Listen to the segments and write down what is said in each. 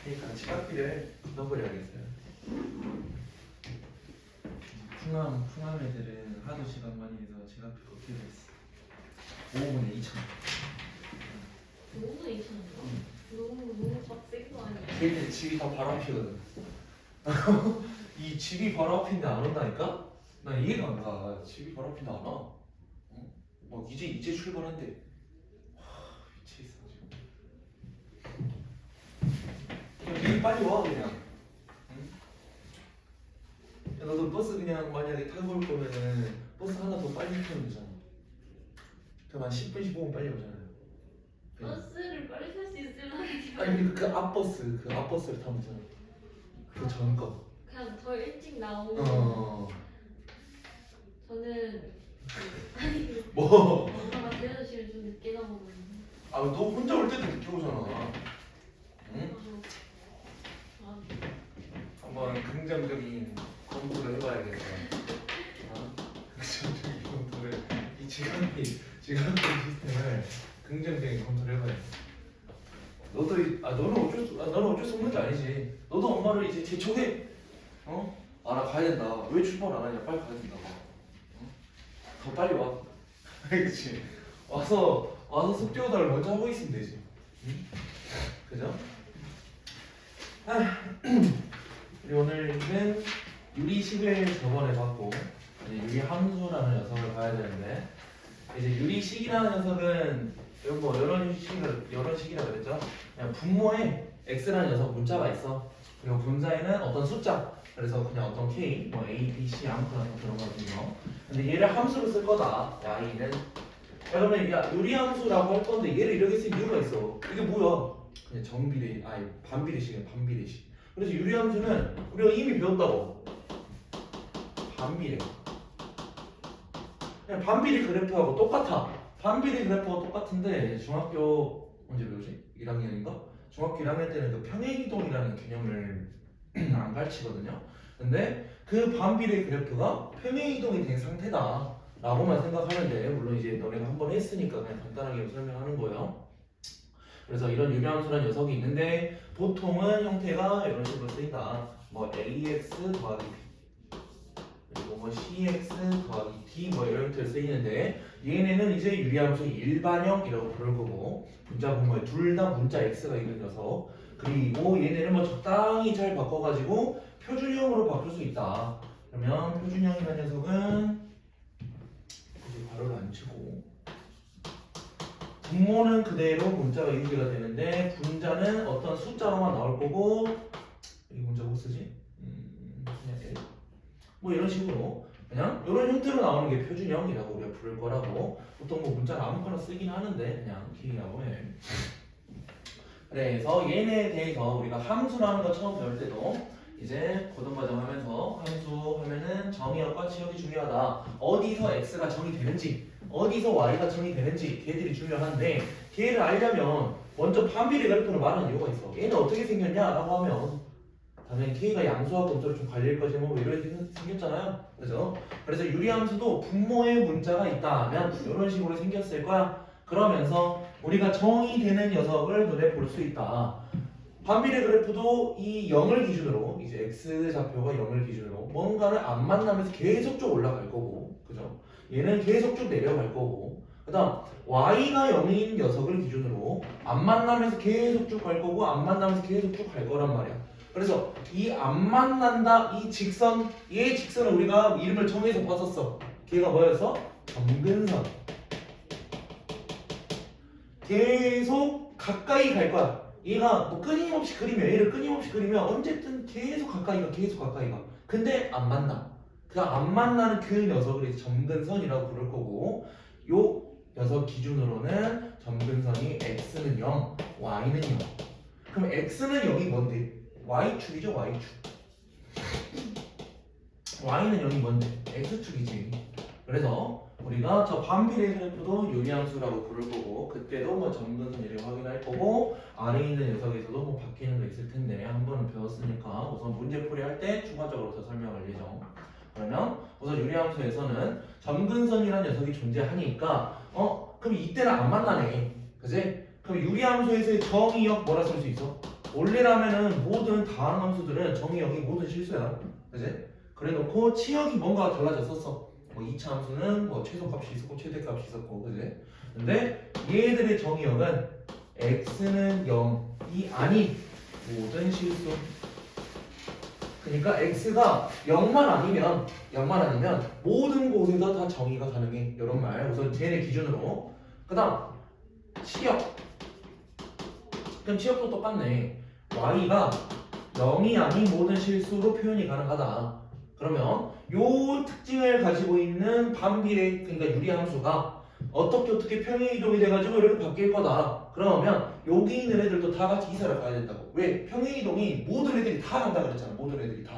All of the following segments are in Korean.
그러니까 지각비를 넣어버려야겠어요. 풍암 애들은 하도 지각 많이 해서 지각비가 어떻게 됐어? 5분의 2천. 5분의 2천인가? 너무 빡센 거 아니야? 걔들 집이 다 바로 앞이거든. 이 집이 바로 앞인데 안 온다니까? 나 이해가 안 가. 집이 바로 앞인데 안 와. 어? 막 이제 출발한대. 미치겠어 지금. 그냥 빨리 와 그냥. 응? 야, 너도 버스 그냥 만약에 타고 올 거면은 버스 하나 더 빨리 타면 되잖아. 그럼 한 10분 15분 빨리 오잖아요. 버스를 빨리 탈 수 있으려면 아니 그 앞버스 그 앞버스를 타면 되잖아. 그 전 거. 그냥 더 일찍 나오고 저는 아니 뭐? 엄마가 데려다 주면 좀 늦게 나오거든요. 아 너 혼자 올 때도 늦게 오잖아. 응? 아, 한번 긍정적인 검토를 해봐야겠어. 긍정적인 검토를 이 지각비 시스템을 긍정적인 검토를 해봐야겠어. 너는 어쩔 수 없는 게 아니지. 너도 엄마를 이제 재촉해. 나 가야 된다. 왜 출발 안 하냐? 빨리 가야 된다고. 더 빨리 와. 알겠지? 와서 숙제오다를 먼저 하고 있으면 되지. 응? 그죠? 우리 오늘은 유리식을 저번에 봤고 이제 유리함수라는 녀석을 봐야 되는데 이제 유리식이라는 녀석은 뭐 여러 식이라 그랬죠? 그냥 분모에 x라는 녀석 문자가 있어. 그리고 분자에는 어떤 숫자. 그래서 그냥 어떤 k, 뭐 a, b, c 아무거나 그런 거거든요. 근데 얘를 함수로 쓸 거다. y는. 그러면 유리함수라고 할 건데 얘를 이렇게 쓸 이유가 있어. 이게 뭐야? 그냥 반비례식이야. 반비례식. 그래서 유리함수는 우리가 이미 배웠다고. 반비례. 그냥 반비례 그래프하고 똑같아. 반비례 그래프하고 똑같은데 중학교 언제 배우지? 1학년인가? 중학교 1학년 때는 그 평행이동이라는 개념을 안 가르치거든요. 근데 그 반비례 그래프가 평행이동이 된 상태다 라고만 생각하면 돼. 물론 이제 너네가 한번 했으니까 그냥 간단하게 설명하는 거예요. 그래서 이런 유리함수라는 녀석이 있는데 보통은 형태가 이런 식으로 쓰인다. 뭐 ax 더하기 b 그리고 뭐 cx 더하기 d 뭐 이런 형태로 쓰이는데 얘네는 이제 유리함수 일반형이라고 부를 거고 분자 분모에 둘 다 문자 x가 있는 녀석 그리고 얘네는 뭐 적당히 잘 바꿔가지고 표준형으로 바꿀 수 있다. 그러면 표준형이라는 녀석은 굳이 괄호를 안 치고 분모는 그대로 문자가 유지가 되는데 분자는 어떤 숫자로만 나올 거고 이 문자 뭐 쓰지? 그냥 L? 뭐 이런 식으로 그냥 이런 형태로 나오는 게 표준형이라고 우리가 부를 거라고 보통 뭐 문자를 아무거나 쓰긴 하는데 그냥 K라고 해. 그래서 얘네에 대해서 우리가 함수라는 거 처음 배울 때도 이제 고등과정 하면서 함수 하면은 정의역과 치역이 중요하다. 어디서 x가 정의되는지 어디서 y가 정의되는지 걔들이 중요한데 걔를 알려면 먼저 반비례 그래프를 말하는 이유가 있어. 얘는 어떻게 생겼냐라고 하면 당연히 k가 양수와 검수를 좀 관리할 거지 뭐 이렇게 생겼잖아요. 그죠? 그래서 유리함수도 분모의 문자가 있다면 이런 식으로 생겼을 거야. 그러면서 우리가 정의되는 녀석을 눈에 볼 수 있다. 반비례 그래프도 이 0을 기준으로 이제 x 좌표가 0을 기준으로 뭔가를 안 만나면서 계속 쭉 올라갈 거고 그죠? 얘는 계속 쭉 내려갈 거고 그 다음 y가 0인 녀석을 기준으로 안 만나면서 계속 쭉 갈 거고 안 만나면서 계속 쭉 갈 거란 말이야. 그래서 이 안 만난다 이 직선 얘 직선을 우리가 이름을 정해서 봤었어. 걔가 뭐였어? 점근선. 계속 가까이 갈 거야. 얘가 뭐 끊임없이 그리면 얘를 끊임없이 그리면 어쨌든 계속 가까이 가. 근데 안 만나. 그 안 만나는 그 녀석을 이제 점근선이라고 부를 거고 요 녀석 기준으로는 점근선이 x는 0, y는 0. 그럼 x는 0이 뭔데? y축이죠, y축. y는 0이 뭔데? x축이지. 그래서 우리가 저 반비례 그래프도 유리함수라고 부를 거고 그때도 뭐 점근선이라고 확인할 거고 아래에 있는 녀석에서도 뭐 바뀌는 거 있을 텐데 한 번은 배웠으니까 우선 문제풀이 할 때 추가적으로 더 설명할 예정. 그러면 우선 유리함수에서는 점근선이라는 녀석이 존재하니까 그럼 이때는 안 만나네. 그지? 그럼 유리함수에서의 정의역 뭐라 쓸 수 있어? 원래라면은 모든 다항함수들은 정의역이 모든 실수야. 그지? 그래 놓고 치역이 뭔가 달라졌었어. 뭐 2차 함수는 뭐 최소값이 있었고 최대값이 있었고 그지? 근데 얘들의 정의역은 x는 0이 아닌 모든 실수. 그러니까 x가 0만 아니면 모든 곳에서 다 정의가 가능해. 이런 말. 우선 쟤네 기준으로. 그다음 치역. 그럼 치역도 똑같네. y가 0이 아닌 모든 실수로 표현이 가능하다. 그러면 요 특징을 가지고 있는 반비례, 그러니까 유리함수가 어떻게 평행 이동이 돼가지고 이렇게 바뀔 거다. 그러면 여기 있는 애들도 다 같이 이사를 가야 된다고. 왜? 평행 이동이 모든 애들이 다 간다 그랬잖아. 모든 애들이 다.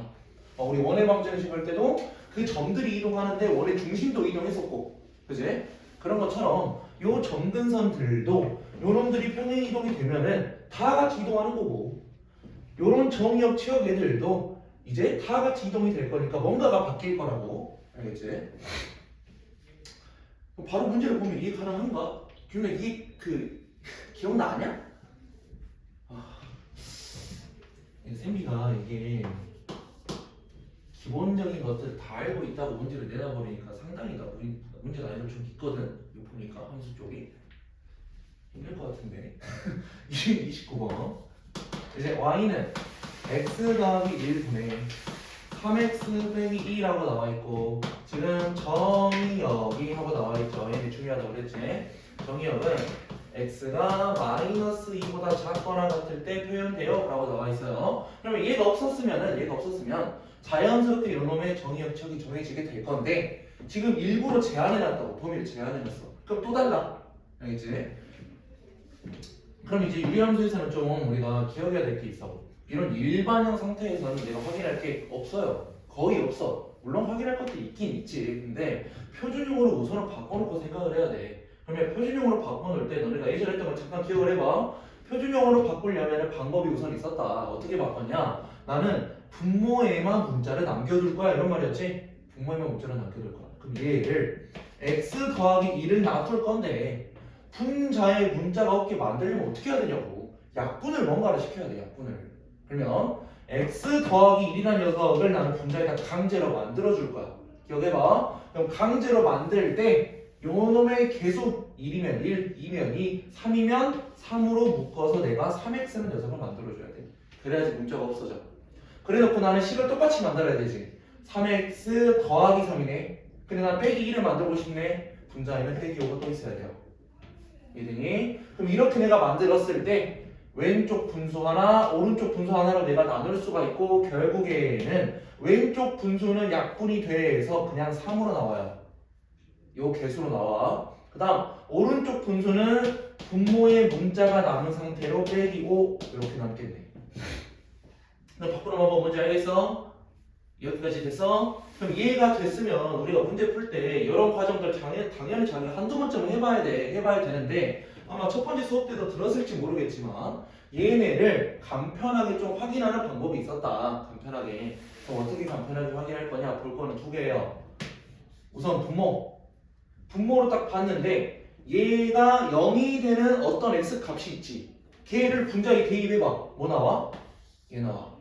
우리 원의 방정식 할 때도 그 점들이 이동하는데 원래 중심도 이동했었고, 그지? 그런 것처럼 요 점근선들도 요놈들이 평행 이동이 되면은 다 같이 이동하는 거고, 요런 정의역 치역 애들도 이제 다 같이 이동이 될 거니까 뭔가가 바뀔 거라고. 알겠지? 바로 문제를 보면 이해 가능한가? 규민아 이게 기억나냐? 샘비가 이게 기본적인 것들을 다 알고 있다고 문제를 내다버리니까 상당히 나 문제가 아니라 좀 있거든. 이거 보니까 함수 쪽이 힘들 것 같은데. 29번 이제 y는 x 더하기 1분의 3x 빼기 2라고 나와있고, 지금 정의역이 하고 나와있죠. 얘네 중요하다고 그랬지. 정의역은 x가 마이너스 2보다 작거나 같을 때 표현돼요 라고 나와있어요. 그러면 얘가 없었으면 자연스럽게 이놈의 정의역 척이 정해지게 될 건데, 지금 일부러 제한해놨다고. 범위를 제한해놨어. 그럼 또 달라. 알겠지? 그럼 이제 유리함수에서는 좀 우리가 기억해야 될 게 있어. 이런 일반형 상태에서는 내가 확인할 게 없어요. 거의 없어. 물론 확인할 것들이 있긴 있지. 근데 표준용으로 우선은 바꿔놓고 생각을 해야 돼. 그러면 표준용으로 바꿔놓을 때 너네가 예전에 했던 걸 잠깐 기억을 해봐. 표준용으로 바꾸려면 방법이 우선 있었다. 어떻게 바꿨냐? 나는 분모에만 문자를 남겨둘 거야. 이런 말이었지? 분모에만 문자를 남겨둘 거야. 그럼 얘를 x 더하기 1을 놔둘 건데 분자의 문자가 없게 만들려면 어떻게 해야 되냐고. 약분을 뭔가를 시켜야 돼. 약분을. 그러면 x 더하기 1이라는 녀석을 나는 분자에다 강제로 만들어줄 거야. 기억해봐. 그럼 강제로 만들 때 요놈의 계수 1이면 1, 2면 2, 3이면 3으로 묶어서 내가 3x는 녀석을 만들어줘야 돼. 그래야지 문자가 없어져. 그래놓고 나는 식을 똑같이 만들어야 되지. 3x 더하기 3이네. 근데 난 빼기 1을 만들고 싶네. 분자에는 빼기 5가 또 있어야 돼요. 이등이. 그럼 이렇게 내가 만들었을 때 왼쪽 분수 하나, 오른쪽 분수 하나로 내가 나눌 수가 있고, 결국에는 왼쪽 분수는 약분이 돼서 그냥 3으로 나와요. 요 개수로 나와. 그 다음 오른쪽 분수는 분모의 문자가 남은 상태로 빼기 5 이렇게 남겠네. 그럼 바꾸는 방법 뭔지 알겠어? 여기까지 됐어? 그럼 이해가 됐으면 우리가 문제 풀 때 이런 과정들 당연히 자기 한두 번쯤은 해봐야 되는데, 아마 첫 번째 수업 때도 들었을지 모르겠지만 얘네를 간편하게 좀 확인하는 방법이 있었다. 간편하게. 그럼 어떻게 간편하게 확인할 거냐? 볼 거는 두 개예요. 우선 분모로 딱 봤는데 얘가 0이 되는 어떤 x 값이 있지. 걔를 분자에 대입해봐. 뭐 나와? 얘 나와.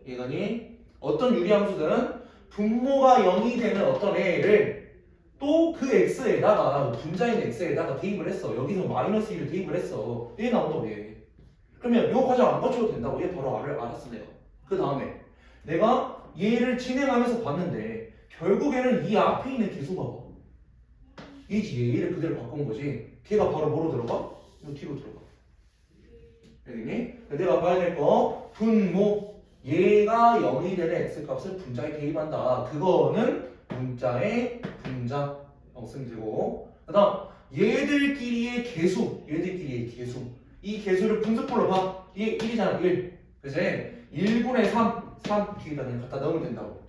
얘가니 어떤 유리함수든 분모가 0이 되는 어떤 애를 또 그 x에다가 분자인 x에다가 대입을 했어. 여기서 마이너스 1을 대입을 했어. 얘 나온다고 얘. 그러면 요 과정 안 거쳐도 된다고. 얘 바로 알았어 내가. 그 다음에 내가 얘를 진행하면서 봤는데 결국에는 이 앞에 있는 계수 봐봐. 얘지. 얘를 그대로 바꾼 거지. 걔가 바로 뭐로 들어가? 요 뒤로 들어가. 알겠니? 내가 봐야 될 거 분모. 얘가 0이 되는 x값을 분자에 대입한다. 그거는 문자의 분자 쓰면 되고, 그 다음 얘들끼리의 개수. 이 개수를 분수꼴로 봐. 얘 1이잖아 1. 그치? 1분의 3 뒤에다 그냥 갖다 넣으면 된다고.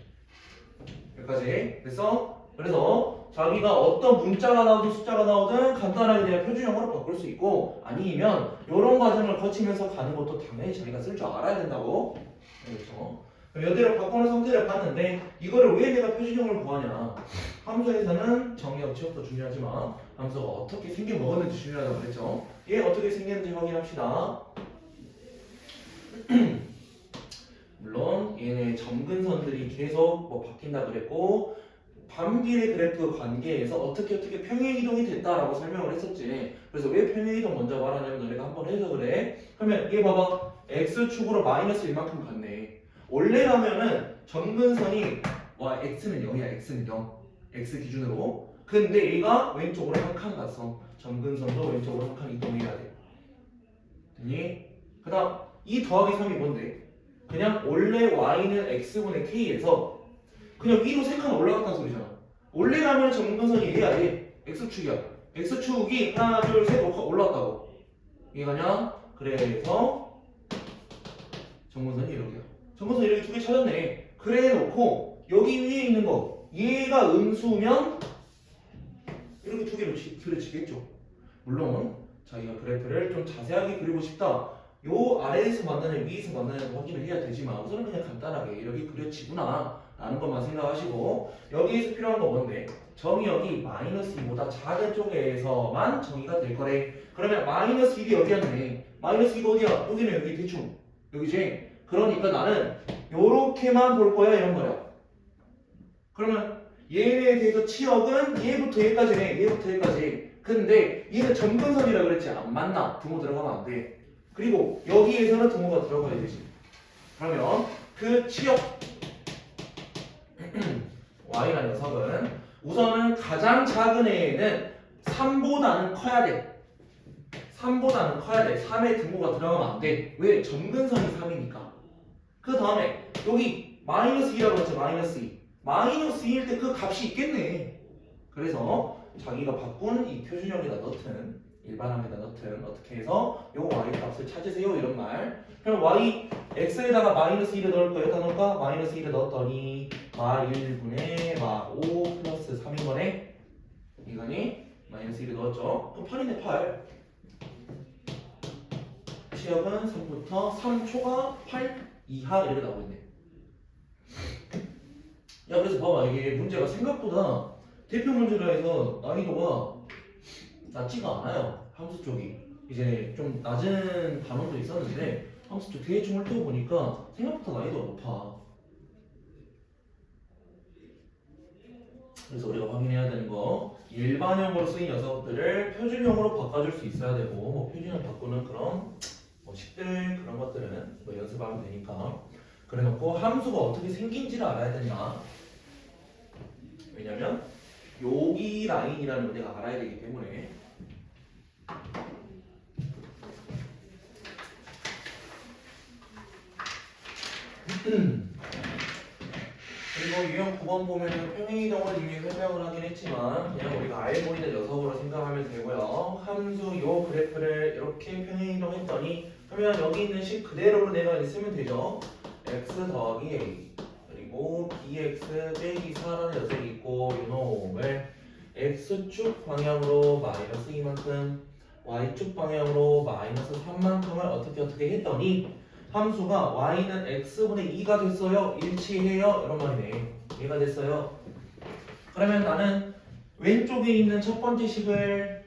여기까지 그래서 자기가 어떤 문자가 나오든 숫자가 나오든 간단하게 그냥 표준형으로 바꿀 수 있고, 아니면 이런 과정을 거치면서 가는 것도 당연히 자기가 쓸 줄 알아야 된다고. 그렇죠. 이대로 바꾸는 상태를 봤는데 이거를 왜 내가 표준형을 구하냐? 함수에서는 정의역 취업도 중요하지만 함수가 어떻게 생겨 먹었는지 중요하다고 그랬죠. 얘 어떻게 생겼는지 확인합시다. 물론 얘네 점근선들이 계속 뭐 바뀐다 그랬고 반비례 그래프 관계에서 어떻게 평행이동이 됐다라고 설명을 했었지. 그래서 왜 평행이동 먼저 말하냐면 너네가 한번 해서 그래. 그러면 얘 봐봐. x축으로 마이너스 1만큼 갔네. 원래라면은 점근선이 와 x는 0이야. x는 0. x 기준으로. 근데 얘가 왼쪽으로 한 칸 갔어. 점근선도 왼쪽으로 한 칸 이동해야 돼. 됐니? 그 다음 이 더하기 3이 뭔데? 그냥 원래 y는 x분의 k에서 그냥 위로 3칸 올라갔다는 소리잖아. 원래라면 점근선이 얘야 얘. x축이야. x축이 하나 둘 셋 올라왔다고. 이해가냐? 그래서 점근선이 이렇게야. 점근선 이렇게 두 개 찾았네. 그래 놓고 여기 위에 있는 거 얘가 음수면 이렇게 두 개로 그려지겠죠. 물론 자기가 그래프를 좀 자세하게 그리고 싶다. 요 아래에서 만나냐 위에서 만나냐도 확인을 해야 되지만 우선은 그냥 간단하게 이렇게 그려지구나 라는 것만 생각하시고 여기에서 필요한 거 뭔데? 정의역이 마이너스 2보다 작은 쪽에서만 정의가 될 거래. 그러면 마이너스 1이 어디였네? 마이너스 2가 어디야? 여기는 여기 대충 여기지? 그러니까 나는 요렇게만 볼 거야 이런 거야. 그러면 얘에 대해서 치역은 얘부터 얘까지네. 얘부터 얘까지. 근데 얘는 점근선이라 그랬지 안 맞나? 등호 들어가면 안 돼. 그리고 여기에서는 등호가 들어가야 되지. 그러면 그 치역 y라는 녀석은 우선은 가장 작은 애는 3보다는 커야 돼. 3보다는 커야 돼. 3의 등호가 들어가면 안 돼. 왜? 점근선이 3이니까. 그 다음에 여기 마이너스 2라고 했죠. 마이너스 2. 마이너스 2일 때 그 값이 있겠네. 그래서 자기가 바꾼 이 표준형에다 넣든 일반항에다 넣든 어떻게 해서 요 y 값을 찾으세요 이런 말. 그럼 y x에다가 마이너스 1을 넣을 거예요. 여기다 넣을까? 마이너스 1을 넣었더니 마 1분의 마 5 플러스 3인 거네. 이거니? 마이너스 1을 넣었죠. 그럼 8이네 8. 치역은 3부터 3초가 8 이하 이렇게 나오고 있네. 야 그래서 봐봐 이게 문제가 생각보다 대표 문제라 해서 난이도가 낮지가 않아요. 함수 쪽이 이제 좀 낮은 단원도 있었는데 함수 쪽 대충 훑어보니까 생각보다 난이도가 높아. 그래서 우리가 확인해야 되는 거 일반형으로 쓰인 녀석들을 표준형으로 바꿔줄 수 있어야 되고 뭐 표준형 바꾸는 그런 뭐 식들 그런 것들은 뭐 연습하면 되니까. 그래놓고 함수가 어떻게 생긴지를 알아야 된다. 왜냐면 여기 라인이라는 걸 내가 알아야 되기 때문에. 그리고 유형 9번 보면은 평행이동을 이미 설명을 하긴 했지만 그냥 우리가 알고 있는 녀석으로 생각하면 되고요. 함수 요 그래프를 이렇게 평행이동했더니 그러면 여기 있는 식 그대로 내가 쓰면 되죠. x 더하기 a 그리고 bx 빼기 4라는 녀석이 있고 요 놈을 x축 방향으로 마이너스 2만큼 y축 방향으로 마이너스 3만큼을 어떻게 했더니 함수가 y는 x분의 2가 됐어요. 일치해요. 이런 말이네. 얘가 됐어요. 그러면 나는 왼쪽에 있는 첫 번째 식을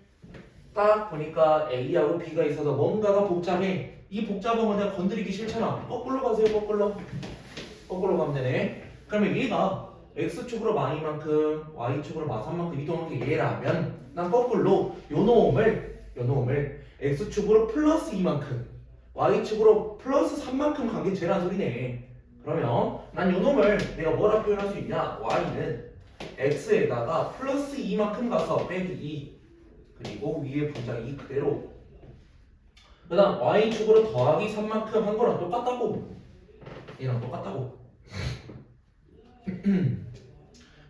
딱 보니까 a하고 b가 있어서 뭔가가 복잡해. 이 복잡한 건 내가 건드리기 싫잖아. 거꾸로 가세요. 거꾸로 가면 되네. 그러면 얘가 x축으로 마이만큼 y축으로 마삼만큼 이동한 게 얘라면 난 거꾸로 요 놈을 x축으로 플러스 2만큼 y축으로 플러스 3만큼 간 게 쟤란 소리네. 그러면 난 요 놈을 내가 뭐라 표현할 수 있냐? y는 x에다가 플러스 2만큼 가서 빼기 2 그리고 위에 분자 2 그대로 그 다음 y축으로 더하기 3만큼 한 거랑 똑같다고. 얘랑 똑같다고.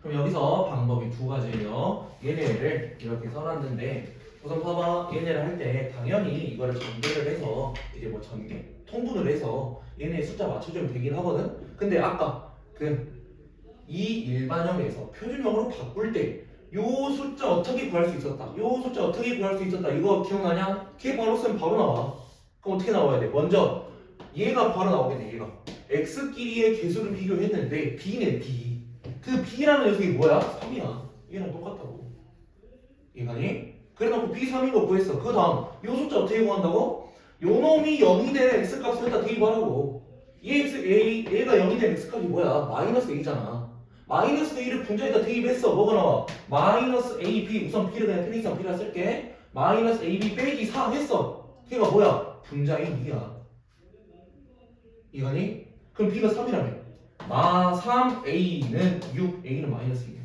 그럼 여기서 방법이 두 가지예요. 얘네를 이렇게 써놨는데 우선 봐봐. 얘네를 할 때 당연히 이거를 전개를 해서 이제 뭐 전개 통분을 해서 얘네 숫자 맞춰주면 되긴 하거든. 근데 아까 이 일반형에서 표준형으로 바꿀 때 요 숫자 어떻게 구할 수 있었다. 요 숫자 어떻게 구할 수 있었다. 이거 기억나냐? 걔 바로 쓰면 바로 나와. 그럼 어떻게 나와야 돼? 먼저 얘가 바로 나오겠네. 얘가 x끼리의 개수를 비교했는데 b네 b. 그 b라는 녀석이 뭐야? 3이야. 얘랑 똑같다고. 이해가니? 그래놓고 b 3인 거 구했어. 그 다음 요 숫자 어떻게 구한다고? 요 놈이 0이 된 x값을 여기다 대입하라고. 얘가 0이 된 x값이 뭐야? 마이너스 a잖아. 마이너스 a를 분자에다 대입했어. 뭐가 나와? 마이너스 ab. 우선 b를 그냥 편의상 b라 쓸게. 마이너스 ab 빼기 4 했어. 걔가 뭐야? 분자인 2야. 이거니? 그럼 b가 3이라며. 마 3a는 6, a는 마이너스 2.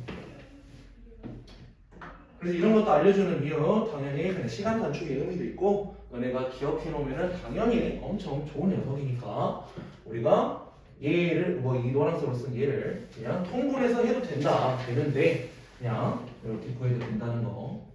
그래서 이런 것도 알려주는 이유 당연히 그냥 시간 단축의 의미도 있고 너네가 기억해 놓으면 당연히 엄청 좋은 녀석이니까 우리가 얘를 뭐 이 노란색으로 쓴 얘를 그냥 통분해서 해도 되는데 그냥 이렇게 구해도 된다는 거.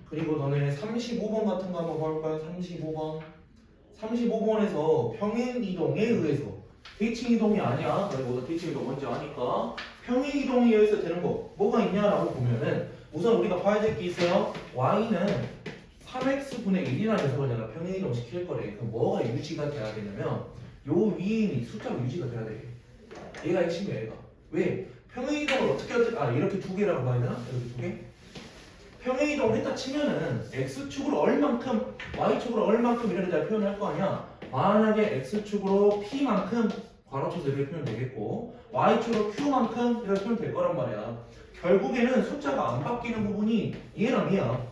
그리고 너네 35번 같은 거 한번 볼까요? 35번. 35번에서 평행이동에 의해서 대칭이동이 아니야. 그리고 대칭이동 뭔지 아니까 평행이동에 의해서 되는 거 뭐가 있냐라고 보면은 우선 우리가 봐야 될 게 있어요. y는 3x분의 1이라는 녀석을 내가 평행이동 시킬 거래. 그럼 뭐가 유지가 돼야 되냐면 요 위에 있는 숫자가 유지가 돼야 돼. 얘가 핵심이야 얘가. 왜? 평행이동을 어떻게 이렇게 두 개라고 봐야 되나? 이렇게 두 개? 평행이동을 했다 치면은 x축으로 얼만큼 y축으로 얼만큼 이렇게 다 표현할 거 아니야. 만약에 x축으로 p만큼 괄호쳐서 이렇게 표현 되겠고 y축으로 q만큼 이렇게 표현 될 거란 말이야. 결국에는 숫자가 안 바뀌는 부분이 얘랑 얘야.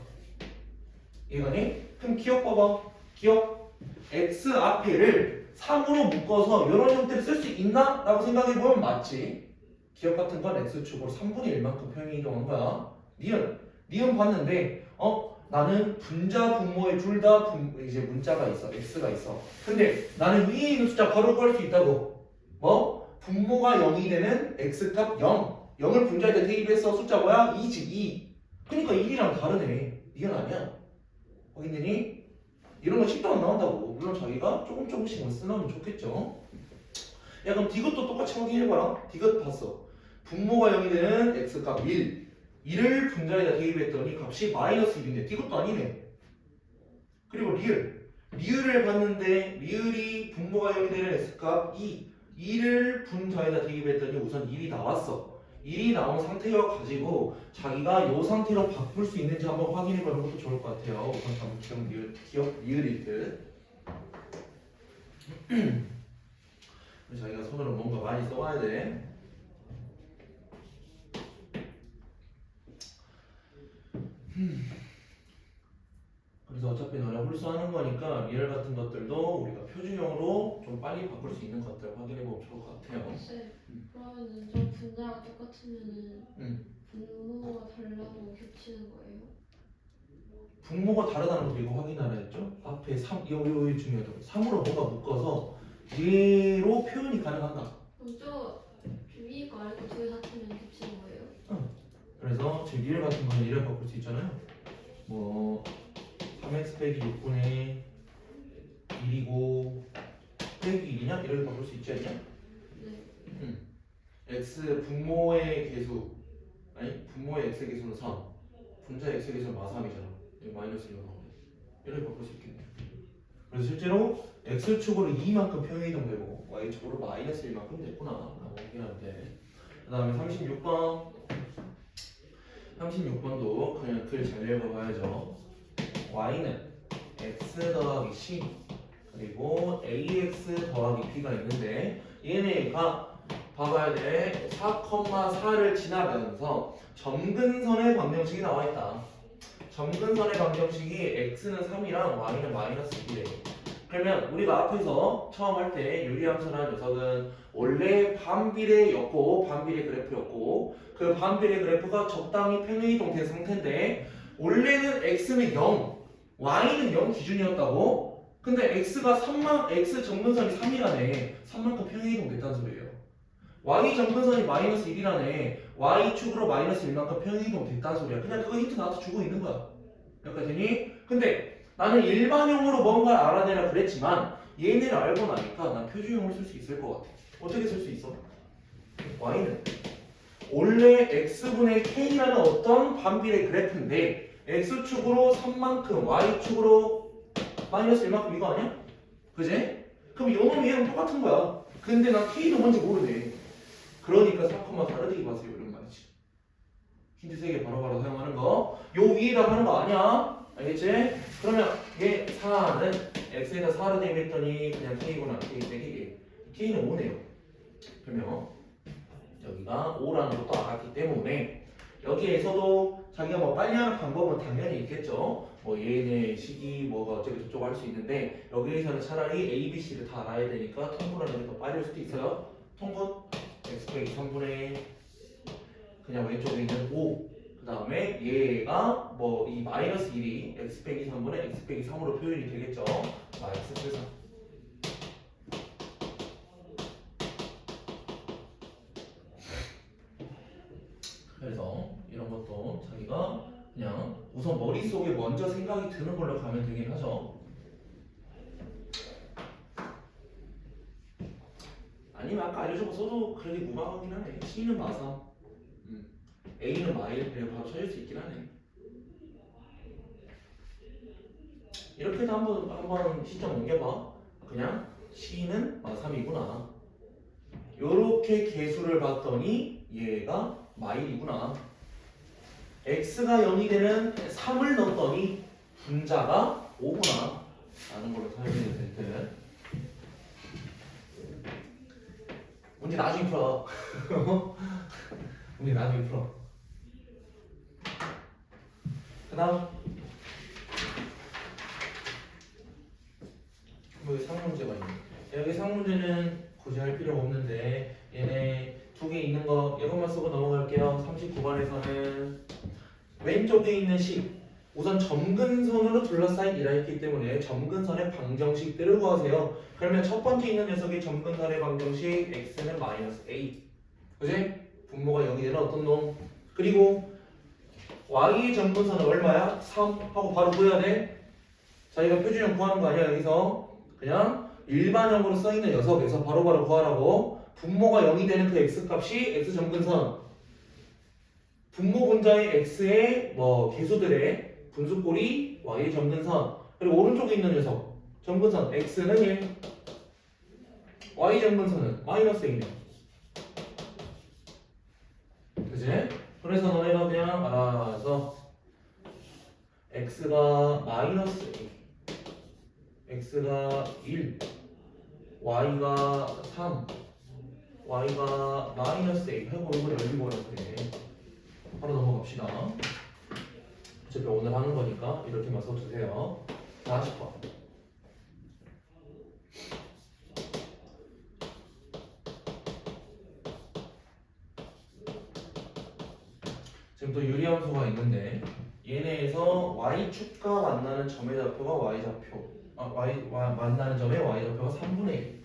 이해가니? 그럼 기억 봐봐. 기억. x 앞에를 3으로 묶어서 이런 형태를 쓸 수 있나? 라고 생각해보면 맞지. 기억 같은 건 x축으로 3분의 1만큼 평행이동한 거야. 니은 봤는데 나는 분자 분모에 둘 다 이제 문자가 있어. x가 있어. 근데 나는 위에 있는 숫자 바로 구할 수 있다고. 뭐? 분모가 0이 되는 x값 0. 0을 분자에다 대입해서 숫자 뭐야? 2지 2. 그러니까 1이랑 다르네. 니은 아니야. 확인되니? 이런 거 10도 안 나온다고. 물론 자기가 조금씩만 쓰면 좋겠죠. 야 그럼 디귿도 똑같이 확인해봐라. 디귿 봤어. 분모가 0이 되는 x값 1. 1을 분자에다 대입했더니 값이 마이너스 1인데 디귿도 아니네. 그리고 리을을 봤는데 리을이 분모가 0이 되는 x값 2. 2를 분자에다 대입했더니 우선 1이 나왔어. 1이 나온 상태여 가지고 자기가 이 상태로 바꿀 수 있는지 한번 확인해 보는 것도 좋을 것 같아요. 우선 한번 기억 리을일 듯. 자기가 손으로 뭔가 많이 써와야 돼. 그래서 어차피 너네 홀수하는 거니까 리얼 같은 것들도 우리가 표준형으로 좀 빨리 바꿀 수 있는 것들 확인해 보면 좋을 것 같아요. 쌤, 그러면은 저 분자가 똑같으면은 응. 분모가 달라도 겹치는 거예요? 분모가 다르다는 거 이거 확인하라 했죠? 앞에 3, 이거 중요하다고. 3으로 뭔가 묶어서 얘로 표현이 가능한가? 그럼 저 위에 거 아래 거 두 개 같으면 겹치는 거예요? 그래서 지금 리얼 같은 거는 이렇게 바꿀 수 있잖아요. 뭐 3x 빼기 6분의 1이고 빼기 1이냐? 이렇게 바꿀 수 있지 않냐? 네. x 분모의 개수 아니 분모의 x의 개수는 3 분자의 x의 개수는 마3이잖아. 이거 마이너스 1로 나오네. 이렇게 바꿀 수 있겠네. 그래서 실제로 x축으로 2만큼 평행이동되고 y축으로 마이너스 1만큼 됐구나 라고 확인하면 돼. 그 다음에 36번 36번도 그냥 글 잘 읽어봐야죠. y는 x 더하기 c 그리고 ax 더하기 b가 있는데 얘네가 봐봐야 돼. 4,4를 지나면서 점근선의 방정식이 나와있다. 점근선의 방정식이 x는 3이랑 y는 마이너스 1이래. 그러면 우리가 앞에서 처음 할 때 유리함수라는 녀석은 원래 반비례였고 반비례 그래프였고 그 반비례 그래프가 적당히 평행이동 된 상태인데 원래는 x는 0, y는 0 기준이었다고? 근데 x가 3만, x 점근선이 3이라네. 3만큼 평행이동 됐다는 소리예요. y 점근선이 마이너스 1이라네. y축으로 마이너스 1만큼 평행이동 됐다는 소리야. 그냥 그거 힌트 나한테 주고 있는 거야. 여기까지 되니? 근데 나는 일반형으로 뭔가를 알아내라 그랬지만 얘네를 알고 나니까 난 표준형을 쓸 수 있을 것 같아. 어떻게 쓸 수 있어? y는 원래 x분의 k라는 어떤 반비례 그래프인데 x축으로 3만큼 y축으로 마이너스 1만큼 이거 아니야? 그지? 그럼 요놈이 얘랑 똑같은 거야. 근데 나 k도 뭔지 모르네. 그러니까 4, 다르게 봐세요 이런 말이지. 힌트 3개 바로바로 사용하는 거. 요 위에다 하는 거 아니야? 알겠지? 그러면 얘 4는 x에다 4를 대입했더니 그냥 k구나. k 빼기 k는 5네요. 그러면 여기가 5라는 것도 알았기 때문에 여기에서도 자기가 뭐 빨리 하는 방법은 당연히 있겠죠. 뭐 얘네 식이 뭐가 어쩌고 저쩌고 할 수 있는데 여기에서는 차라리 A, B, C를 다 알아야 되니까 통분하는 게 더 빠를 수도 있어요. 통분 x 빼기 3분의 그냥 왼쪽에 있는 5. 그 다음에 얘가 뭐 이 마이너스 1이 x 빼기 3분의 x 빼기 3으로 표현이 되겠죠. 마이너스 3. 그래서 이런 것도 자기가 그냥 우선 머릿속에 먼저 생각이 드는 걸로 가면 되긴 하죠. 아니면 아까 알려준 거 써도 그렇게 무방하긴 하네. C는 마삼, A는 마일, 그냥 바로 찾을 수 있긴 하네. 이렇게도 한번 시점 옮겨봐. 그냥 C는 마삼이구나. 요렇게 개수를 봤더니 얘가 마일이구나. x가 0이 되는 3을 넣었더니 분자가 5구나 라는 걸로 설명이 될 듯. 문제 나중에 풀어. 문제 나중에 풀어. 그 다음 여기 상문제가 있네. 여기 상문제는 굳이 할 필요가 없는데 얘네 두 개 있는 거 이것만 쓰고 넘어갈게요. 39번에서는 왼쪽에 있는 식 우선 점근선으로 둘러싸인 이라 했기 때문에 점근선의 방정식들을 구하세요. 그러면 첫 번째 있는 녀석의 점근선의 방정식 x는 마이너스 a. 그지? 분모가 0이 되는 어떤 놈. 그리고 y의 점근선은 얼마야? 3 하고 바로 구해야 돼. 자기가 표준형 구하는 거 아니야. 여기서 그냥 일반형으로 써있는 녀석에서 바로바로 구하라고. 분모가 0이 되는 그 x값이 x점근선 분모 분자의 x의 뭐 개수들의 분수꼴이 y의 점근선 그리고 오른쪽에 있는 녀석 점근선 x는 1 y 점근선은 마이너스 1이네. 그치? 그래서 너네가 그냥 알아서 x가 마이너스 1 x가 1 y가 3 y가 마이너스 1 하고 이걸 열리고 하라 그래. 바로 넘어갑시다. 어차피 오늘 하는 거니까 이렇게만 써주세요. 40번. 지금 또 유리함수가 있는데 얘네에서 y축과 만나는 점의 좌표가 y좌표 만나는 점의 y좌표가 3분의 1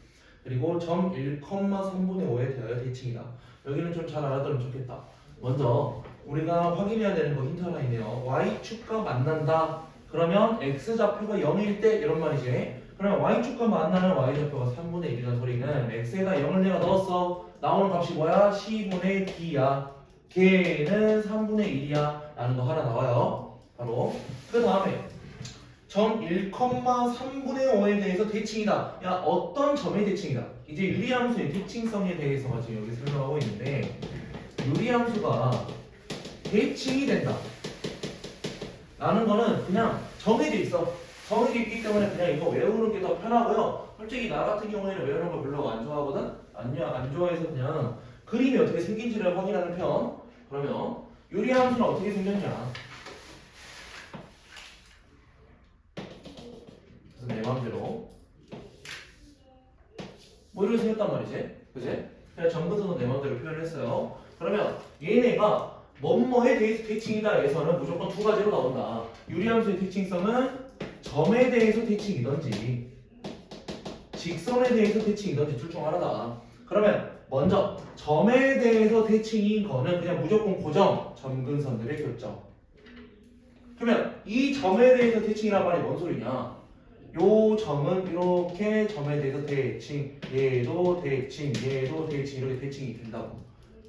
그리고 점 1,3분의 5에 대하여 대칭이다. 여기는 좀 잘 알아두면 좋겠다. 먼저 우리가 확인해야 되는 거 힌트 하나 있네요. y축과 만난다. 그러면 x좌표가 0일 때 이런 말이지. 그러면 y축과 만나는 y좌표가 3분의 1이라는 소리는 x에다 0을 내가 넣었어. 나오는 값이 뭐야? C분의 D야. 걔는 3분의 1이야 라는 거 하나 나와요. 바로 그 다음에 점 1,3분의 5에 대해서 대칭이다. 야 어떤 점의 대칭이다. 이제 유리함수의 대칭성에 대해서 지금 여기 설명하고 있는데 유리함수가 대칭이 된다 라는 거는 그냥 정해져 있어. 정해져 있기 때문에 그냥 이거 외우는 게 더 편하고요. 솔직히 나 같은 경우에는 외우는 걸 별로 안 좋아하거든. 안 좋아해서 그냥 그림이 어떻게 생긴지를 확인하는 편. 그러면 유리함수는 어떻게 생겼냐. 그래서 내 맘대로 뭐 이렇게 생겼단 말이지. 그지? 그냥 점근선은 내 맘대로 표현을 했어요. 그러면 얘네가 뭐뭐에 대해서 대칭이다 에서는 무조건 두 가지로 나온다. 유리함수의 대칭성은 점에 대해서 대칭이든지 직선에 대해서 대칭이든지 둘 중 하나다. 그러면 먼저 점에 대해서 대칭인 거는 그냥 무조건 고정 점근선들의 교점. 그러면 이 점에 대해서 대칭이란 말이 뭔 소리냐? 요 점은 이렇게 점에 대해서 대칭, 얘도 대칭, 얘도 대칭 이렇게 대칭이 된다고.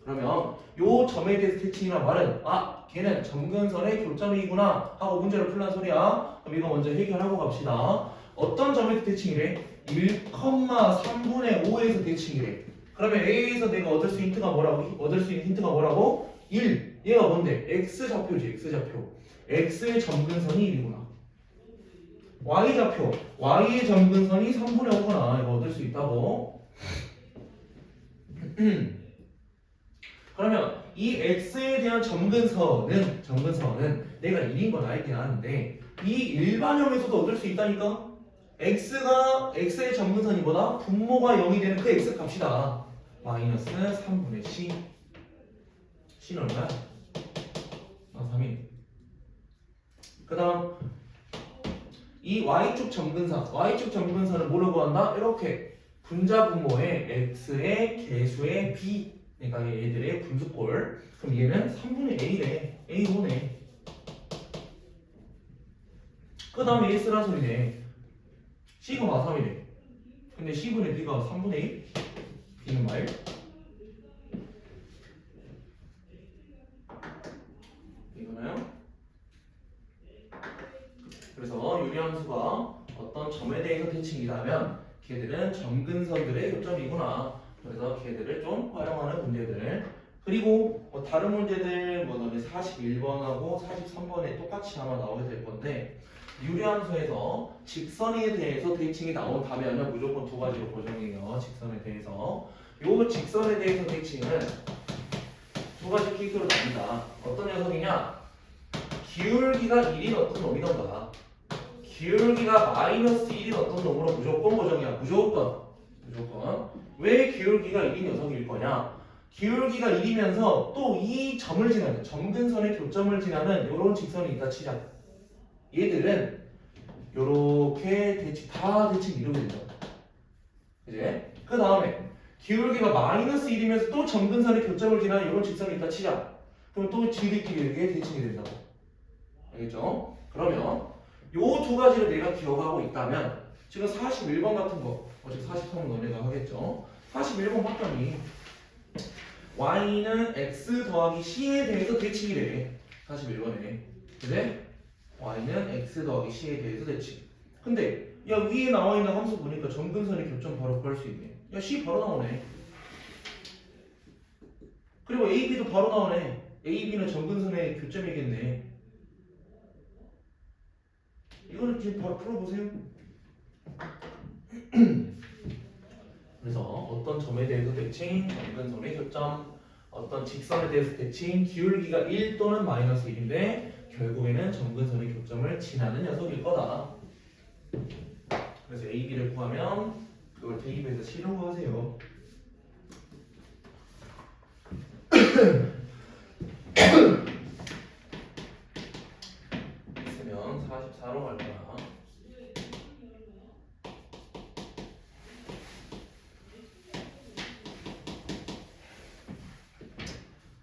그러면 요 점에 대해서 대칭이란 말은 걔는 점근선의 교점이구나 하고 문제를 풀란 소리야. 그럼 이거 먼저 해결하고 갑시다. 어떤 점에서 대칭이래? 1,3분의 5에서 대칭이래. 그러면 A에서 내가 얻을 수 있는 힌트가 뭐라고? 1. 얘가 뭔데? X좌표지, X좌표. X의 점근선이 1이구나. Y좌표. Y의 점근선이 3분의 5구나. 이거 얻을 수 있다고. 그러면 이 X에 대한 점근선은 내가 1인 건 알긴 아는데 이 일반형에서도 얻을 수 있다니까? X의 점근선이 뭐다? 분모가 0이 되는 그 X 값이다. 마이너스 3분의 C. C는 얼마야? 3이. 그 다음 이 Y축 점근선을 뭐라고 구한다? 이렇게 분자 분모의 X의 개수의 B, 그러니까 얘들의 분수꼴. 그럼 얘는 3분의 A래. A5네. 그 다음에 S라는 소리네. C가 3이래. 근데 C분의 B가 3분의 1? B는 말? 이거나요? 그래서 유리함수가 어떤 점에 대해서 대칭이라면 걔들은 점근선들의 교점이구나. 그래서 걔들을 좀 활용하는 문제들. 그리고 뭐 다른 문제들 뭐 너네 41번하고 43번에 똑같이 아마 나오게 될 건데 유리함수에서 직선에 대해서 대칭이 나온다면 무조건 두 가지로 고정해요. 직선에 대해서. 요 직선에 대해서 대칭은 두 가지 케이스로 나옵니다. 어떤 녀석이냐? 기울기가 1인 어떤 놈이던가 기울기가 마이너스 1인 어떤 놈으로 무조건 고정이야. 무조건. 왜 기울기가 1인 녀석일 거냐? 기울기가 1이면서 또 이 점을 지나는 점근선의 교점을 지나는 이런 직선이 있다 치자. 얘들은 요렇게 다 대칭 이루게 된다. 그제? 그 다음에 기울기가 마이너스 1이면서 또 점근선의 교점을 지나는 이런 직선이 있다 치자. 그럼 또 지들끼리 이렇게 대칭이 된다고. 알겠죠? 그러면 요 두 가지를 내가 기억하고 있다면 지금 41번 같은 거 어차피 43번 너네가 하겠죠? 41번 봤더니 y는 x 더하기 c에 대해서 대칭이래. 41번에. 그래? y는 x 더하기 c에 대해서 대칭. 근데 야 위에 나와 있는 함수 보니까 점근선의 교점 바로 구할 수 있네. 야 c 바로 나오네. 그리고 ab도 바로 나오네. ab는 점근선의 교점이겠네. 이거는 지금 바로 풀어보세요. 그래서 어떤 점에 대해서 대칭, 점근선의 교점, 어떤 직선에 대해서 대칭, 기울기가 1 또는 마이너스 1인데 결국에는 점근선의 교점을 지나는 녀석일 거다. 그래서 A, B를 구하면 그걸 대입해서 C로 구하세요. 있으면 44로 갈 거야.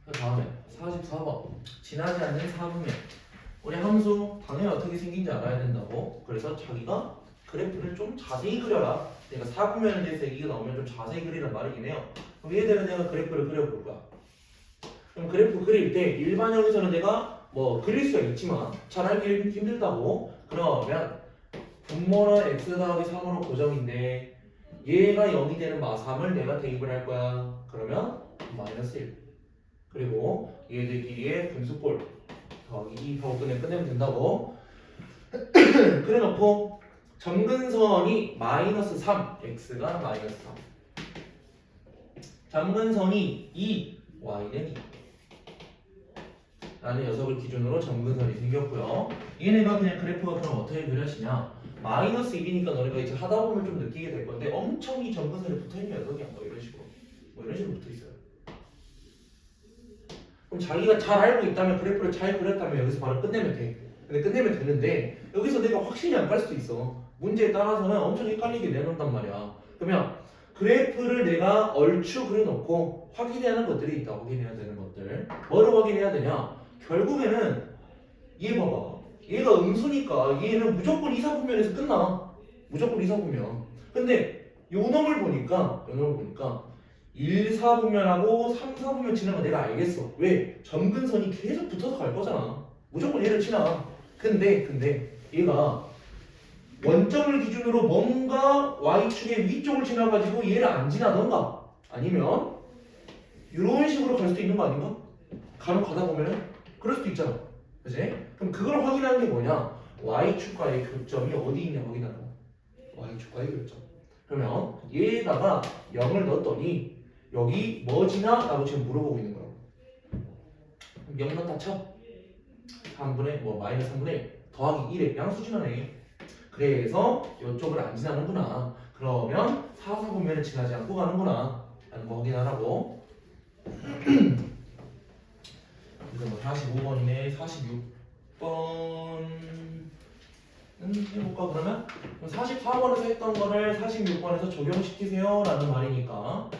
그 다음에 44번 지나지 않는 사분면. 우리 함수 당연히 어떻게 생긴지 알아야 된다고. 그래서 자기가 그래프를 좀 자세히 그려라. 내가 사분면에 대해서 얘기가 나오면 좀 자세히 그리란 말이긴 해요. 그럼 얘들은 내가 그래프를 그려볼 거야. 그럼 그래프 그릴 때 일반형에서는 내가 뭐 그릴 수가 있지만 잘 알기 힘들다고. 그러면 분모는 x 더하기 3으로 고정인데 얘가 0이 되는 마3을 내가 대입을 할 거야. 그러면 마이너스 1. 그리고 얘들끼리의 분수꼴 더하기 2 하고 끝내면 된다고. 그래 놓고 점근선이 마이너스 3, x가 마이너스 3. 점근선이 2, y는 2. 라는 녀석을 기준으로 점근선이 생겼고요. 얘네가 그냥 그래프가 그럼 어떻게 그려지냐? 마이너스 1이니까 너네가 이제 하다 보면 좀 느끼게 될 건데 엄청 이 점근선에 붙어있는 녀석이야. 뭐 이런 식으로 붙어있어요. 그럼 자기가 잘 알고 있다면 그래프를 잘 그렸다면 여기서 바로 끝내면 돼. 근데 끝내면 되는데 여기서 내가 확신이 안 갈 수도 있어. 문제에 따라서는 엄청 헷갈리게 내놓는단 말이야. 그러면 그래프를 내가 얼추 그려놓고 확인해야 하는 것들이 있다. 확인해야 되는 것들. 뭐를 확인해야 되냐? 결국에는 얘 봐봐. 얘가 음수니까 얘는 무조건 이사분면에서 끝나. 무조건 이사분면. 근데 요 놈을 보니까 1, 4분면하고 3, 4분면 지나면 내가 알겠어. 왜? 점근선이 계속 붙어서 갈 거잖아. 무조건 얘를 지나. 근데 얘가 원점을 기준으로 뭔가 y축의 위쪽을 지나가지고 얘를 안 지나던가 아니면 이런 식으로 갈 수도 있는 거 아닌가? 간혹 가다 보면은 그럴 수도 있잖아. 그치? 그럼 그걸 확인하는 게 뭐냐? y축과의 교점이 어디 있냐 확인하는 거. y축과의 교점. 그러면 얘에다가 0을 넣었더니 여기 뭐 지나? 라고 지금 물어보고 있는 거야. 0 넣다 쳐. 3분의 마이너스 3분의 1 더하기 1에 양수 지나네. 그래서 이쪽을 안 지나는구나. 그러면 4, 4분면을 지나지 않고 가는구나 라는 거 확인하라고. 그래서 45번이네 46번은 해볼까 그러면? 44번에서 했던 거를 46번에서 적용시키세요 라는 말이니까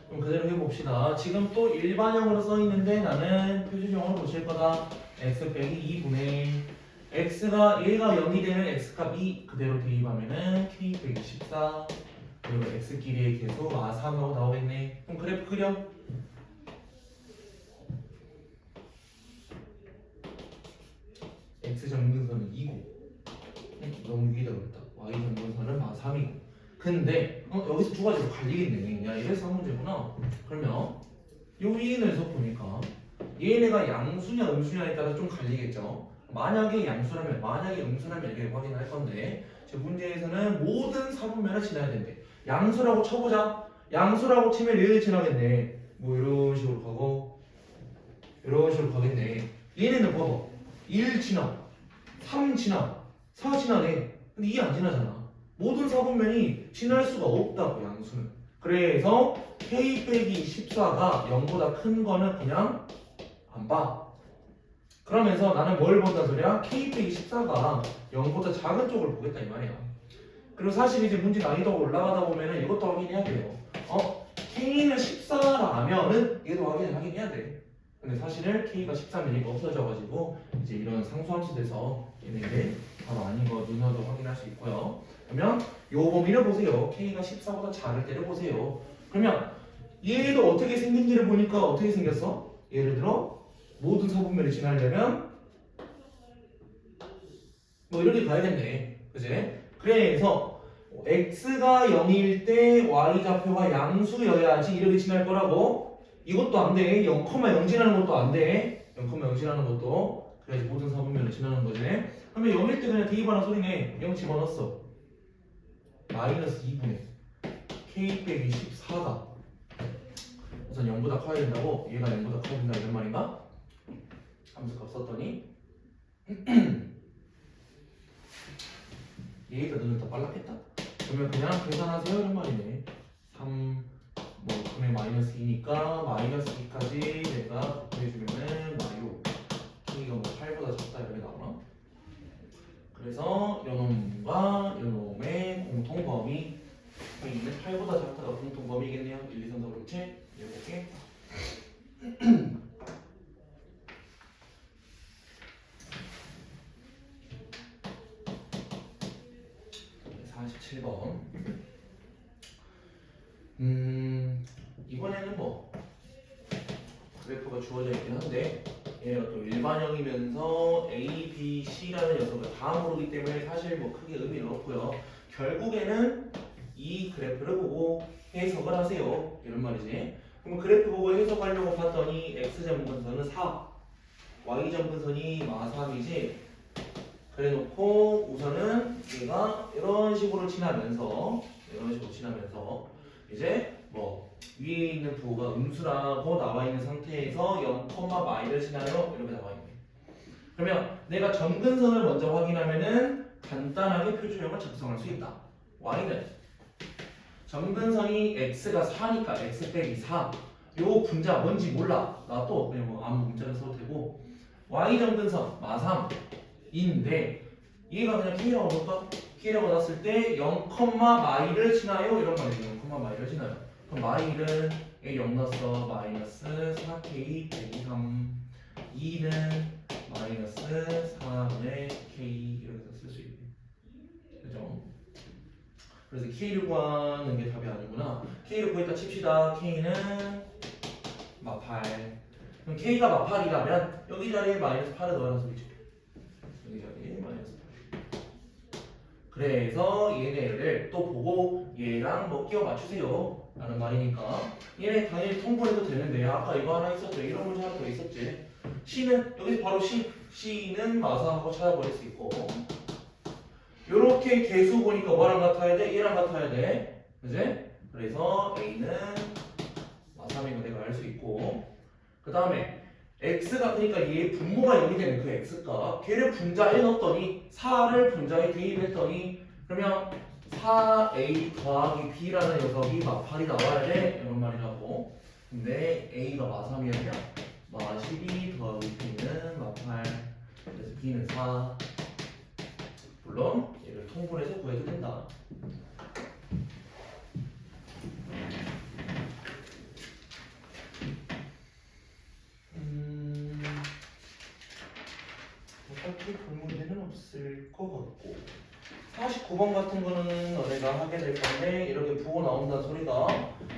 그럼 그대로 해봅시다. 지금 또 일반형으로 써있는데 나는 표준형으로 보실 거다. x 빼기 2분의 x가 얘가 0이 되면 x값 2 그대로 대입하면은 k 빼기 14 그리고 x끼리의 계수 3하고 나오겠네. 그럼 그래프 그려. x 점근선은 2고 너무 위에다 그랬다. y 점근선은 3이고 근데 여기서 두 가지로 갈리겠네. 야 이래서 한 문제구나. 그러면 요 위에서 보니까 얘네가 양수냐 음수냐에 따라 좀 갈리겠죠. 만약에 양수라면 만약에 음수라면 이렇게 확인할 건데 제 문제에서는 모든 사분면을 지나야 된대. 양수라고 쳐보자. 양수라고 치면 얘를 지나겠네. 뭐 이런 식으로 가고 이런 식으로 가겠네. 얘네는 봐봐. 1 지나 3 지나 4 지나네. 근데 2 안 지나잖아. 모든 사분면이 지날 수가 없다고 양수는. 그래서 k 빼기 14가 0보다 큰 거는 그냥 안 봐. 그러면서 나는 뭘 본다 소리야? k 빼기 14가 0보다 작은 쪽을 보겠다 이 말이야. 그리고 사실 이제 문제 난이도가 올라가다 보면은 이것도 확인해야 돼요. k는 14라면은 얘도 확인을 해야 돼. 근데 사실은 k가 14면 얘가 없어져가지고 이제 이런 상수함수 돼서 얘네들 바로 아닌 거 누나도 확인할 수 있고요. 그러면 요 범위를 보세요. k가 14보다 작을 때를 보세요. 그러면 얘도 어떻게 생긴지를 보니까 어떻게 생겼어? 예를 들어 모든 사분면을 지나려면 뭐 이렇게 가야겠네. 그지? 그래서 x가 0일 때 y좌표가 양수여야지 이렇게 지날 거라고. 이것도 안 돼. 0,0 지나는 것도 안 돼. 0,0 지나는 것도. 그래야지 모든 사분면을 지나는 거지. 그러면 0일 때 그냥 대입하는 소리네. 0 집어넣었어. 마이너스 2분의 k 빼기 14다. 우선 0보다 커야 된다고? 얘가 0보다 커야 된다 이런 말인가? 함수값 썼더니 얘가 눈을 더 빨랐겠다? 그러면 그냥 계산하세요 이런 말이네. 3 그러면 마이너스 2니까 마이너스 2까지 내가 곱해주면은 마요 k가 8보다 작다 이렇게 나오나? 그래서 요놈과 요놈의 공통범위 k는 8보다 작다가 공통범위겠네요. 1, 2, 3, 4, 5, 6, 7 이렇게 47번. 이번에는 그래프가 주어져 있긴 한데 얘가 또 일반형이면서 A, B, C라는 녀석을 다 모르기 때문에 사실 크게 의미는 없고요. 결국에는 이 그래프를 보고 해석을 하세요. 이런 말이지. 그럼 그래프 보고 해석하려고 봤더니 X점근선은 4, Y점근선이 3이지. 그래놓고 우선은 얘가 이런 식으로 지나면서 이제 위에 있는 부호가 음수라고 나와 있는 상태에서 0, 마이를 지나요 이렇게 나와 있네. 그러면 내가 점근선을 먼저 확인하면은 간단하게 표준형을 작성할 수 있다. y는 점근선이 x가 4니까 x 빼기 4. 요 분자 뭔지 몰라. 나 또 그냥 아무 문자를 써도 되고 y 점근선 마3인데 얘가 그냥 k라고 볼까? k라고 놨을 때 0, 마이를 지나요 이런 말이에요. 0, 마이를 지나요. 그럼 마이는 0 넣었어 마이너스 4k 빼기 3 2는 마이너스 4분의 k 이렇게 쓸 수 있네. 그죠? 그래서 k를 구하는 게 답이 아니구나. k를 구했다 칩시다. k는 마팔. 그럼 k가 마팔이라면 여기 자리에 마이너스 8을 넣어라 소리죠. 여기 자리에 마이너스 8. 그래서 얘네를 또 보고 얘랑 뭐 끼워 맞추세요 라는 말이니까 얘네 당연히 통분해도 되는데 아까 이거 하나 있었죠. 이런 문제 하나 더 있었지. C는 여기서 바로 C는 마사하고 찾아버릴 수 있고 요렇게 개수 보니까 뭐랑 같아야 돼? 얘랑 같아야 돼. 그지? 그래서 A는 마삼인 거 내가 알 수 있고 그 다음에 X가 그러니까 얘 분모가 여기 되는 그 X값 걔를 분자에 넣었더니 4를 분자에 대입했더니 그러면 4A 더하기 B라는 녀석이 마8이 나와야 돼 이런 말이라고. 근데 A가 마3이면 마12 더하기 B는 마8 그래서 B는 4. 물론 얘를 통분해서 구해도 된다. 딱히 볼 문제는 없을 것 같고 49번 같은 거는 너네가 하게 될 건데 이렇게 부호 나온다는 소리가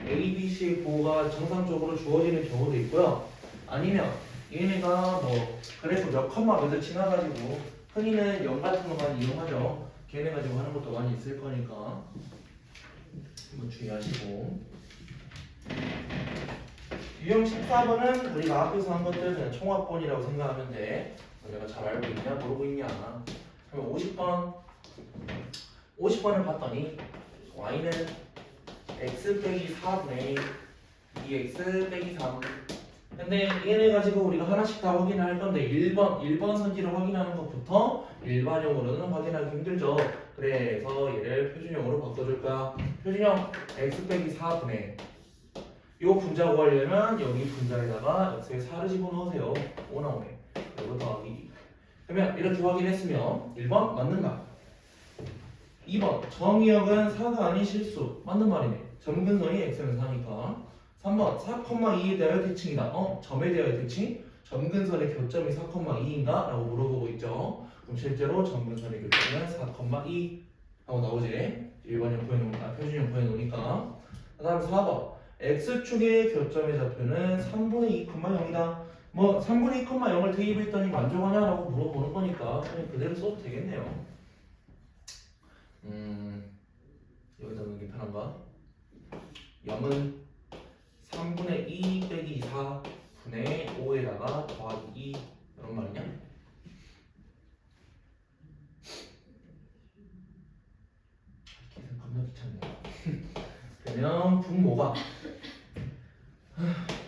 A, B, C의 부호가 정상적으로 주어지는 경우도 있고요. 아니면 얘네가 뭐 그래프 몇 컴마 몇을 지나가지고 흔히는 0 같은 것만 이용하죠. 걔네 가지고 하는 것도 많이 있을 거니까 한번 주의하시고 유형 14번은 우리가 앞에서 한 것들 그냥 총합본이라고 생각하면 돼. 내가 잘 알고 있냐 모르고 있냐. 그러면 50번을 봤더니 y는 x 빼기 4분의 2x 빼기 3. 근데 얘네 가지고 우리가 하나씩 다 확인을 할 건데 1번 선지를 확인하는 것부터 일반형으로는 확인하기 힘들죠. 그래서 얘를 표준형으로 바꿔줄 거야. 표준형 x 빼기 4분의 요 분자 구하려면 여기 분자에다가 x에 4를 집어넣으세요. 5 나오네. 그리고 더하기. 그러면 이렇게 확인했으면 1번 맞는 말. 2번 정의역은 4가 아닌 실수. 맞는 말이네. 점근선이 x는 4니까. 3번 4,2에 대하여 대칭이다. 점에 대하여 대칭? 점근선의 교점이 4,2인가? 라고 물어보고 있죠. 그럼 실제로 점근선의 교점은 4,2 하고 나오지. 1번형 구해놓으니까 표준형 구해놓으니까. 그 다음 4번 x축의 교점의 좌표는 3분의 2,0이다. 뭐 3분의 2,0을 대입했더니 만족하냐라고 물어보는 거니까 그냥 그대로 써도 되겠네요. 여기다 넣는 게 편한가? 0은 3분의 2 빼기 4분의 5에다가 더하기 2 이런 말이냐? 계산 겁나 귀찮네. 그러면 분모가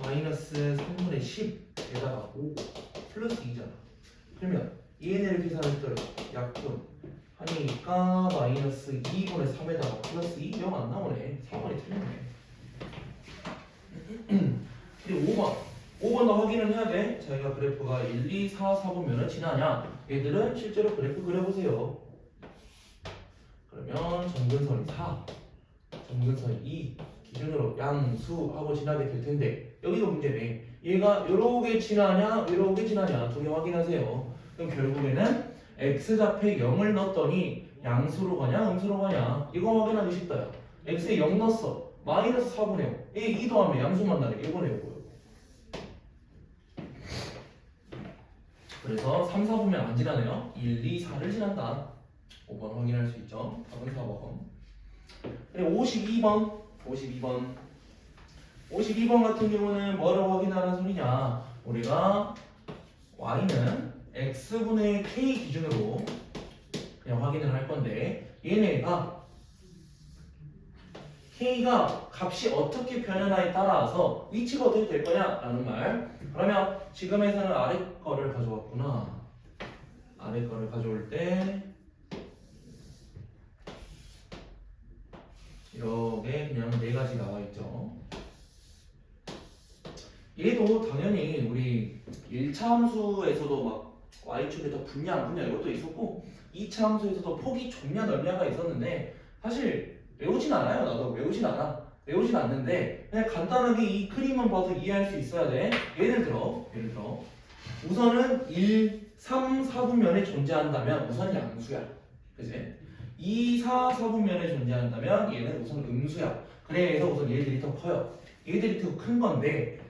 마이너스 3분의 10에다가 5 플러스 2잖아. 그러면 얘네를 계산했더니 약분 하니까 마이너스 2분의 3에다가 플러스 2 0 안 나오네. 4번이 틀렸네. 그리고 5번도 확인을 해야 돼. 자기가 그래프가 1, 2, 4, 4보면은 지나냐? 얘들은 실제로 그래프 그려보세요. 그러면 점근선이 4, 점근선이 2 기준으로 양수하고 지나게 될 텐데 여기도 문제네. 얘가 요렇게 지나냐, 요렇게 지나냐 두 개 확인하세요. 그럼 결국에는 x좌표에 0을 넣었더니 양수로 가냐, 음수로 가냐 이거 확인하기 쉽다. x에 0 넣었어. 마이너스 4분의 5. 얘 2 더하면 양수만 나네. 이거네 요거요. 그래서 3, 4 보면 안 지나네요. 1, 2, 4를 지난다. 5번 확인할 수 있죠. 답은 4번. 그리고 52번 같은 경우는 뭐를 확인하는 소리냐? 우리가 y는 x분의 k 기준으로 그냥 확인을 할 건데 얘네가 k가 값이 어떻게 변하냐에 따라서 위치가 어떻게 될 거냐 라는 말. 그러면 지금에서는 아래 거를 가져왔구나. 아래 거를 가져올 때 이렇게 그냥 네 가지 나와 있죠. 얘도 당연히 우리 1차 함수에서도 막 y축에서 분야 안 분야 이것도 있었고 2차 함수에서도 폭이 좁냐 넓냐가 있었는데 사실 외우진 않아요. 나도 외우진 않는데 그냥 간단하게 이 그림만 봐도 이해할 수 있어야 돼. 예를 들어 우선은 1, 3, 4분면에 존재한다면 우선 양수야. 그지? 2, 4, 4분면에 존재한다면 얘는 우선 음수야. 그래서 우선 얘들이 더 커요. 얘들이 더 큰 건데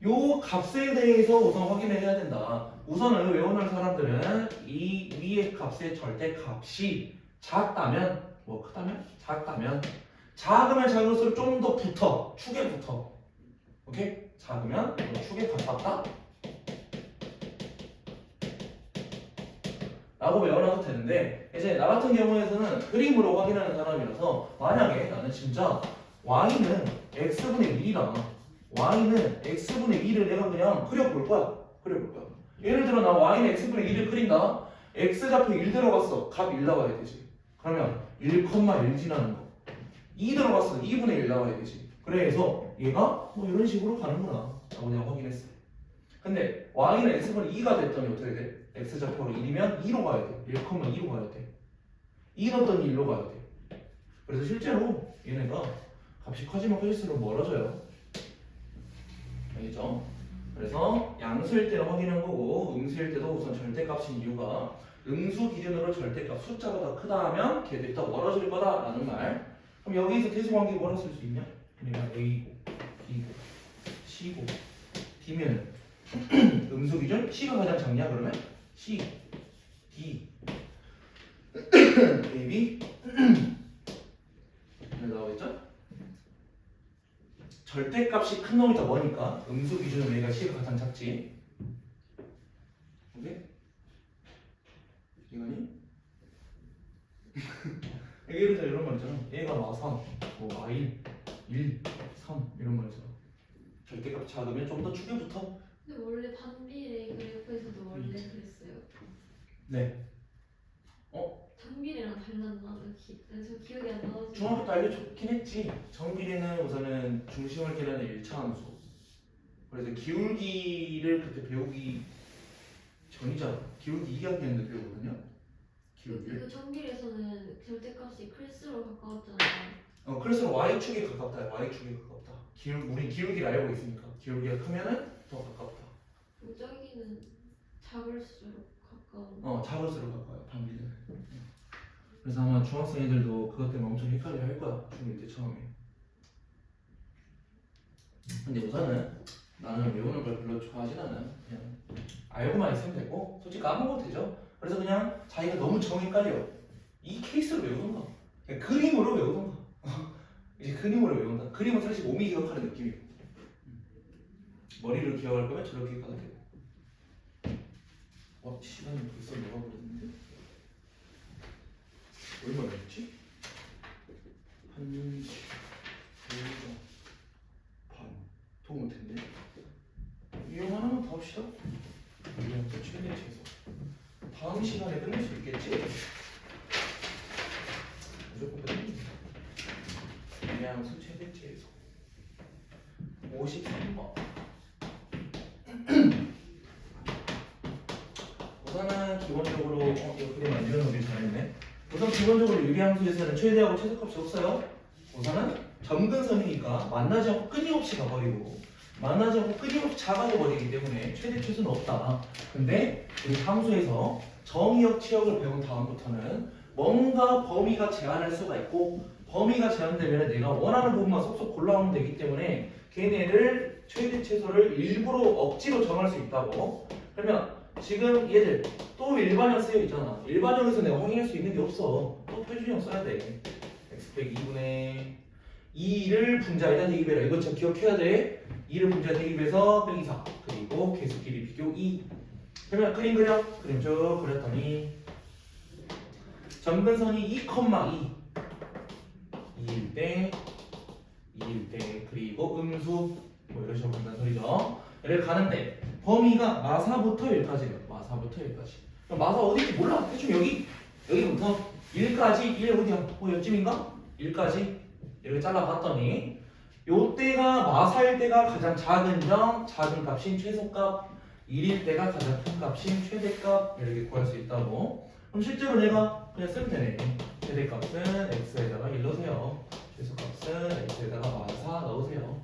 요 값에 대해서 우선 확인을 해야 된다. 우선은 외워놓을 사람들은 이 위의 값의 절대값이 작다면 뭐 크다면? 작다면 작으면 작을수록 좀 더 붙어. 축에 붙어. 오케이? 작으면 축에 가깝다 라고 외워놔도 되는데 이제 나 같은 경우에는 그림으로 확인하는 사람이라서 만약에 나는 진짜 y는 x분의 1이라 y는 x분의 1을 내가 그냥 그려볼 거야. 그려볼 거야. 예를 들어 나 y는 x분의 1을 그린다. x좌표 1 들어갔어. 값 1 나와야 되지. 그러면 1,1 지나는 거. 2 들어갔어. 2분의 1 나와야 되지. 그래서 얘가 뭐 이런 식으로 가는구나 라고 내가 확인했어. 근데 y는 x분의 2가 됐더니 어떻게 돼? x좌표로 1이면 2로 가야 돼. 1,2로 가야 돼. 2 넣었더니 1로 가야 돼. 그래서 실제로 얘네가 값이 커지면 커질수록 멀어져요. 알겠죠? 그래서 양수일 때는 확인한 거고 음수일 때도 우선 절대값인 이유가 음수 기준으로 절대값 숫자가 더 크다 하면 걔들이 더 멀어질 거다라는 말. 그럼 여기서 대수관계 뭐라 쓸 수 있냐? 그러니까 A고 B고 C고 D면 음수 기준 C가 가장 작냐 그러면 C, D, A, B 나오겠죠? 절대값이 큰 놈이 더 뭐니까 음수 기준으로 얘가 C가 가장 작지. 오케이? 이거니? 예를 들어 이런 말 있잖아. 얘가 마삼, 뭐 I, 1, 3 이런 말 있잖아. 절대값 작으면 좀 더 축에 붙어. 근데 원래 반비례 그래프에서도 원래 그랬어요. 네. 정비례랑 달랐나? 저 기억이 안 나서. 중학교 때 알려줬긴 했지. 정비례는 우선은 중심을 계산하는 1차 함수. 그래서 기울기를 그때 배우기 전이잖아. 기울기 2학년인데 배우거든요. 기울기를. 그 정비례에서는 절대값이 클수록 가까웠잖아요. 그래서 y축에 가깝다. y축에 가깝다. 우리 기울기를 알고 있으니까 기울기가 크면은 더 가깝다. 저기는 작을수록 가까운. 작을수록 가까워요. 반비례는. 그래서 아마 중학생 애들도 그것 때문에 엄청 헷갈려 할 거야. 중1 때 처음에. 근데 우선은 나는 외우는 걸 별로 좋아하진 않아. 그냥 알고만 있으면 되고 솔직히 까먹어도 되죠. 그래서 그냥 자기가 너무 정 헷갈려. 이 케이스로 외우던가. 그냥 그림으로 외우던가. 이제 그림으로 외운다. 그림은 사실 몸이 기억하는 느낌이고 머리를 기억할 거면 저렇게 가도 되고. 시간이 벌써 녹아버렸는데? 얼마였지? 1시 반 도움 텐데. 이용 하나만 더 합시다. 이용수 최대 최소. 다음 시간에 끝낼 수 있겠지? 무조건 끝냅니다. 이용수 최대 최소. 53번. 우선은 기본적으로 이거 그림 안 지워놓길 잘했네. 우선 기본적으로 유리함수에서는 최대하고 최소값이 없어요. 우선은 점근선이니까 만나지 않고 끊임없이 가버리고 만나지 않고 끊임없이 작아져 버리기 때문에 최대 최소는 없다. 근데 우리 함수에서 정의역 치역을 배운 다음부터는 뭔가 범위가 제한할 수가 있고 범위가 제한되면 내가 원하는 부분만 쏙쏙 골라오면 되기 때문에 걔네를 최대 최소를 일부러 억지로 정할 수 있다고. 그러면 지금 얘들 또 일반형 쓰여 있잖아. 일반형에서 내가 확인할 수 있는 게 없어. 또 표준형 써야 돼. x 빼기 2분의 2를 분자에다 대입해라. 이거 진짜 기억해야 돼. 2를 분자 대입해서 빼기 4 그리고 계수끼리 비교 2. 그러면 그림 그려. 그림 쭉 그렸더니 점근선이 2,2 2일 때 2일 때 그리고 음수 뭐 이런 식으로 간다는 소리죠. 얘를 가는데 범위가 마사부터 1까지예요. 마사부터 1까지. 그럼 마사 어디인지 몰라. 대충 여기부터 1까지 1 어디야? 여쯤인가? 1까지 이렇게 잘라봤더니 요때가 마사일 때가 가장 작은 값인 최소값 1일 때가 가장 큰 값인 최대값 이렇게 구할 수 있다고. 그럼 실제로 내가 그냥 쓰면 되네. 최대값은 x에다가 1 넣으세요. 최소값은 x에다가 마사 넣으세요.